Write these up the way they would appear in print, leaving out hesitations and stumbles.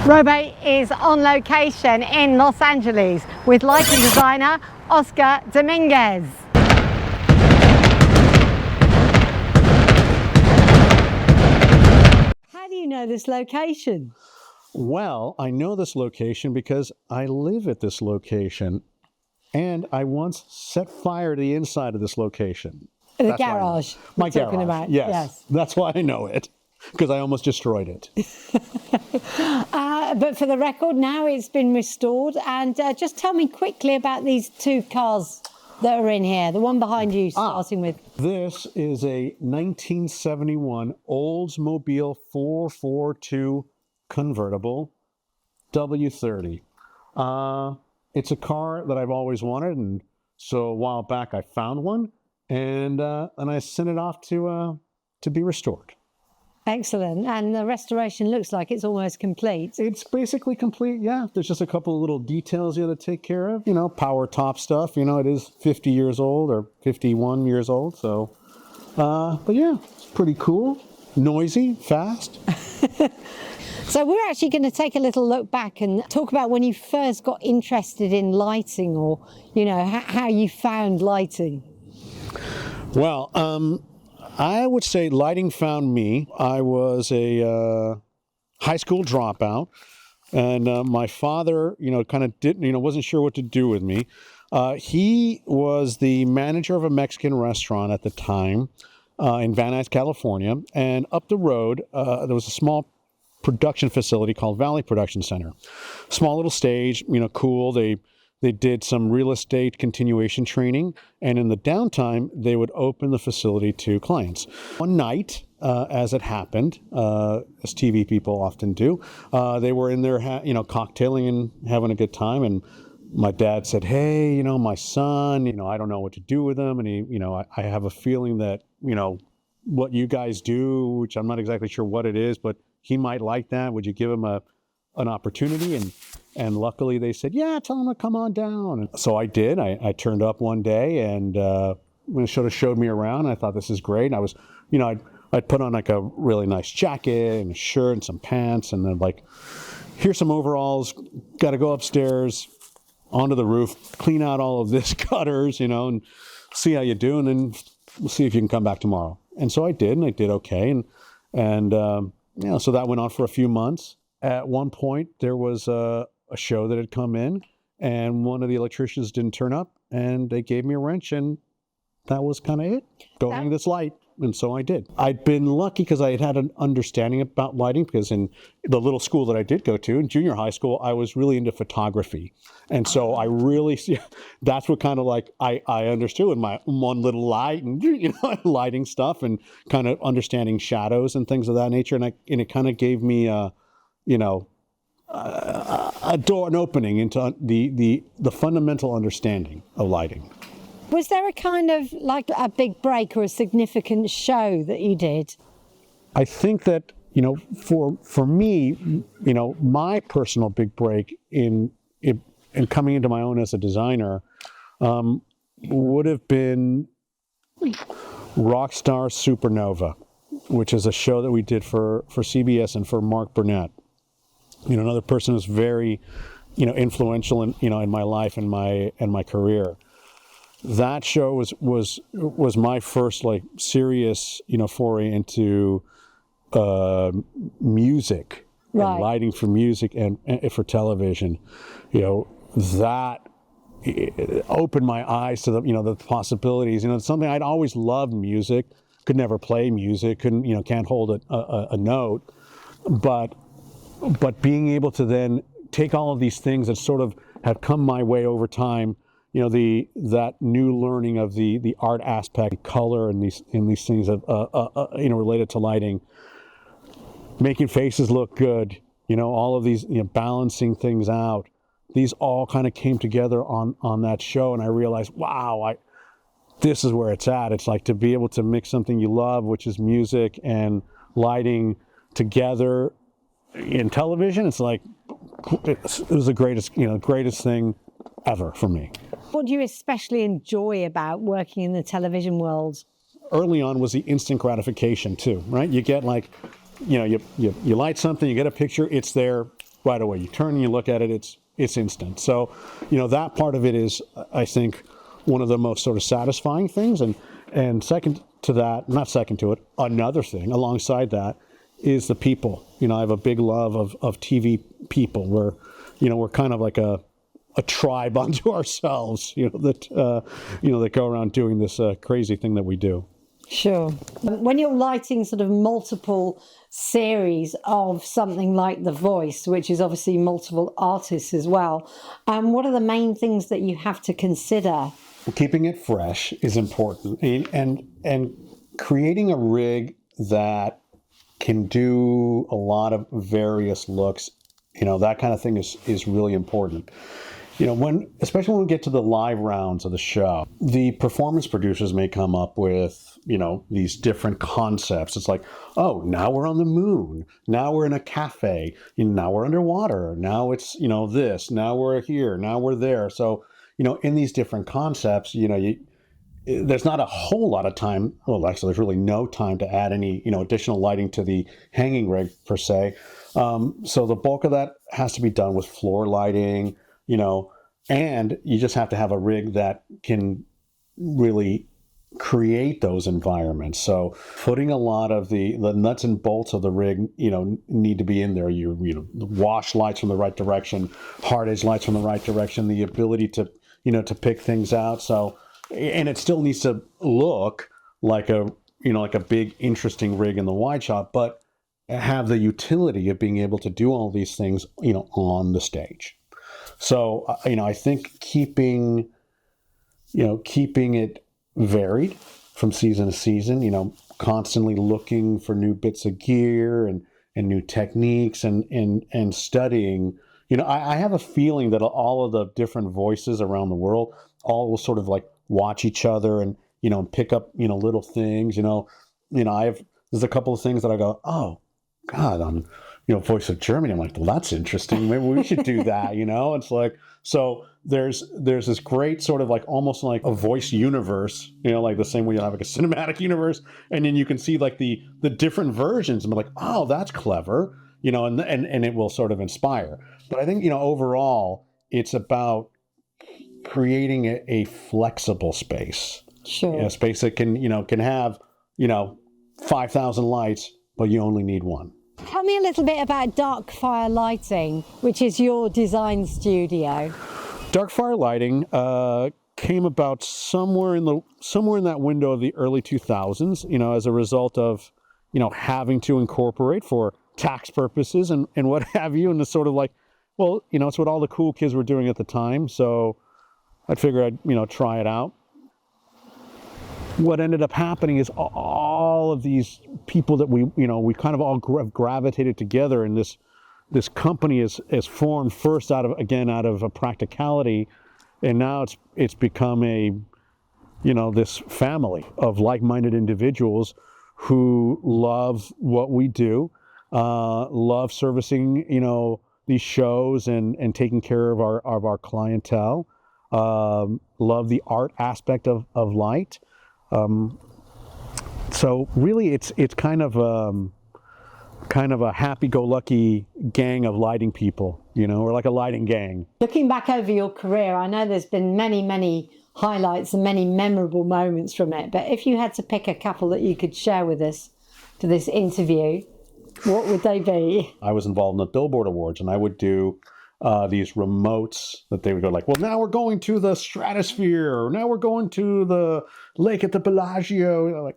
Robe is on location in Los Angeles with lighting designer Oscar Dominguez. How do you know this location? Well, I know this location because I live at this location, and I once set fire to the inside of this location. The garage. My you're talking garage. about. Yes. That's why I know it, because I almost destroyed it. But for the record, now it's been restored. And just tell me quickly about these two cars that are in here. The one behind you, starting with. This is a 1971 Oldsmobile 442 convertible W30. It's a car that I've always wanted, and so a while back I found one, and I sent it off to be restored. Excellent. And the restoration looks like it's almost complete. It's basically complete, yeah. There's just a couple of little details you have to take care of. You know, power top stuff. You know, it is 50 years old or 51 years old. So, but yeah, it's pretty cool. Noisy, fast. So we're actually going to take a little look back and talk about when you first got interested in lighting, or, you know, how you found lighting. Well, I would say lighting found me. I was a high school dropout, and my father, you know, kind of didn't, you know, wasn't sure what to do with me. He was the manager of a Mexican restaurant at the time in Van Nuys, California, and up the road there was a small production facility called Valley Production Center. Small little stage, you know, cool. They did some real estate continuation training, and in the downtime, they would open the facility to clients. One night, as it happened, as TV people often do, they were in there, you know, cocktailing and having a good time, and my dad said, "Hey, you know, my son, you know, I don't know what to do with him, and he, you know, I have a feeling that, you know, what you guys do, which I'm not exactly sure what it is, but he might like that. Would you give him an opportunity?" And luckily they said, "Yeah, tell him to come on down." And so I did. I turned up one day, and when it sort of showed me around, I thought, this is great. And I was, you know, I'd put on like a really nice jacket and a shirt and some pants, and then like, here's some overalls, got to go upstairs onto the roof, clean out all of this gutters, you know, and see how you do, and then we'll see if you can come back tomorrow. And so I did, and I did okay. And you know, so that went on for a few months. At one point, there was a show that had come in, and one of the electricians didn't turn up, and they gave me a wrench, and that was kind of it. Go hang this light. And so I did. I'd been lucky because I had an understanding about lighting, because in the little school that I did go to, in junior high school, I was really into photography. And so I really, that's what kind of like I understood in my one little light, and, you know, lighting stuff, and kind of understanding shadows and things of that nature. And it kind of gave me, you know, a door, an opening into the fundamental understanding of lighting. Was there a kind of like a big break or a significant show that you did? I think that, you know, for me, you know, my personal big break in coming into my own as a designer would have been Rockstar Supernova, which is a show that we did for CBS and for Mark Burnett. You know, another person who's very, you know, influential in, you know, in my life and my career. That show was my first like serious, you know, foray into music, right, and lighting for music and for television. You know, that opened my eyes to the, you know, the possibilities. You know, it's something I'd always loved music, could never play music, couldn't, you know, can't hold a note, but being able to then take all of these things that sort of have come my way over time. You know, that new learning of the art aspect, color, and these things of you know, related to lighting, making faces look good. You know, all of these, you know, balancing things out. These all kind of came together on that show, and I realized, wow, this is where it's at. It's like to be able to mix something you love, which is music and lighting, together in television. It's like it was the greatest thing ever for me. What do you especially enjoy about working in the television world? Early on was the instant gratification too, right? You get like, you know, you light something, you get a picture, it's there right away. You turn and you look at it, it's instant. So, that part of it is, I think, one of the most sort of satisfying things. And second to that, not second to it, another thing alongside that is the people. I have a big love of TV people. We're kind of like a tribe unto ourselves, that go around doing this crazy thing that we do. Sure. When you're lighting sort of multiple series of something like The Voice, which is obviously multiple artists as well, what are the main things that you have to consider? Keeping it fresh is important, and creating a rig that can do a lot of various looks, that kind of thing is really important. Especially when we get to the live rounds of the show, the performance producers may come up with, these different concepts. It's like, oh, now we're on the moon. Now we're in a cafe. Now we're underwater. Now it's, this. Now we're here. Now we're there. So, in these different concepts, there's not a whole lot of time. Well, actually, there's really no time to add any, additional lighting to the hanging rig per se. So the bulk of that has to be done with floor lighting, and you just have to have a rig that can really create those environments. So putting a lot of the nuts and bolts of the rig, need to be in there. The wash lights from the right direction, hard edge lights from the right direction, the ability to, to pick things out. So, and it still needs to look like a big, interesting rig in the wide shot, but have the utility of being able to do all these things, on the stage. So, I think keeping it varied from season to season, constantly looking for new bits of gear and new techniques and studying. I have a feeling that all of the different voices around the world all will sort of like watch each other and, pick up, little things, there's a couple of things that I go, oh God, on, Voice of Germany. I'm like, well, that's interesting. Maybe we should do that, It's like, so there's this great sort of like almost like a voice universe, like the same way you have like a cinematic universe. And then you can see like the different versions and be like, oh, that's clever, and it will sort of inspire. But I think, overall, it's about creating a flexible space. Sure. A space that can have, 5,000 lights, but you only need one. Tell me a little bit about Dark Fire Lighting, which is your design studio. Dark Fire Lighting came about somewhere in that window of the early 2000s, as a result of, having to incorporate for tax purposes and what have you, and it's sort of like, well, it's what all the cool kids were doing at the time, so I figured I'd, try it out. What ended up happening is all of these people that we kind of all have gravitated together, and this company is formed first out of a practicality, and now it's become a, this family of like-minded individuals who love what we do, love servicing, these shows and taking care of our clientele, love the art aspect of light. So really, it's kind of a happy-go-lucky gang of lighting people. We're like a lighting gang. Looking back over your career, I know there's been many, many highlights and many memorable moments from it. But if you had to pick a couple that you could share with us for this interview, what would they be? I was involved in the Billboard Awards, and I would do these remotes that they would go like, well, now we're going to the stratosphere, or now we're going to the lake at the Bellagio,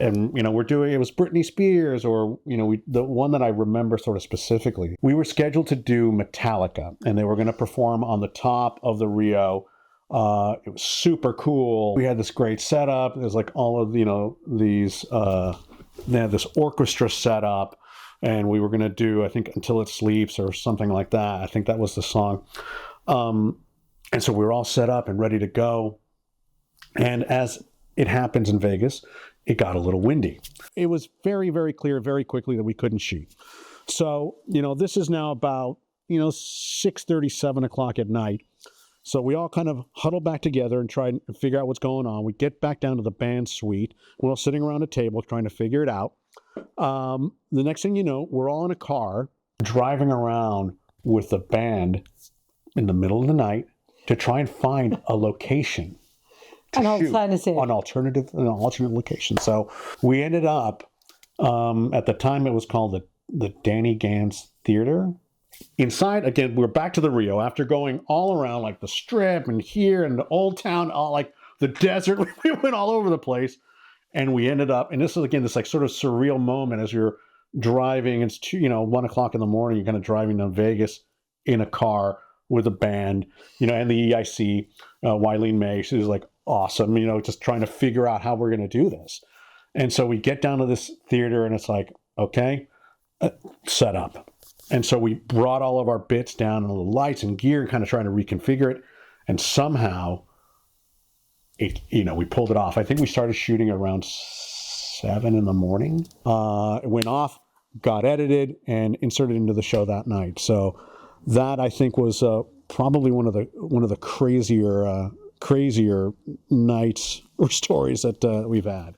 and it was Britney Spears, or the one that I remember sort of specifically, we were scheduled to do Metallica, and they were going to perform on the top of the Rio. It was super cool. We had this great setup. There's like all of these they had this orchestra set up. And we were going to do, I think, Until It Sleeps or something like that. I think that was the song. And so we were all set up and ready to go. And as it happens in Vegas, it got a little windy. It was very, very clear very quickly that we couldn't shoot. So, this is now about, 6:30, 7 o'clock at night. So we all kind of huddle back together and try and figure out what's going on. We get back down to the band suite. We're all sitting around a table trying to figure it out. The next thing you know, we're all in a car driving around with the band in the middle of the night to try and find a location. An alternative. An alternate location. So we ended up, at the time it was called the Danny Gans Theater. Inside, again, we're back to the Rio after going all around like the Strip and here and the Old Town, all like the desert. We went all over the place, and we ended up, and this is again this like sort of surreal moment as you're driving. It's 1:00 in the morning. You're kind of driving to Vegas in a car with a band, and the EIC, Wileen May. She was like awesome, just trying to figure out how we're going to do this. And so we get down to this theater, and it's like, okay, set up. And so we brought all of our bits down and the lights and gear and kind of trying to reconfigure it. And somehow, we pulled it off. I think we started shooting around 7 in the morning. It went off, got edited, and inserted into the show that night. So that, I think, was probably one of the crazier nights or stories that we've had.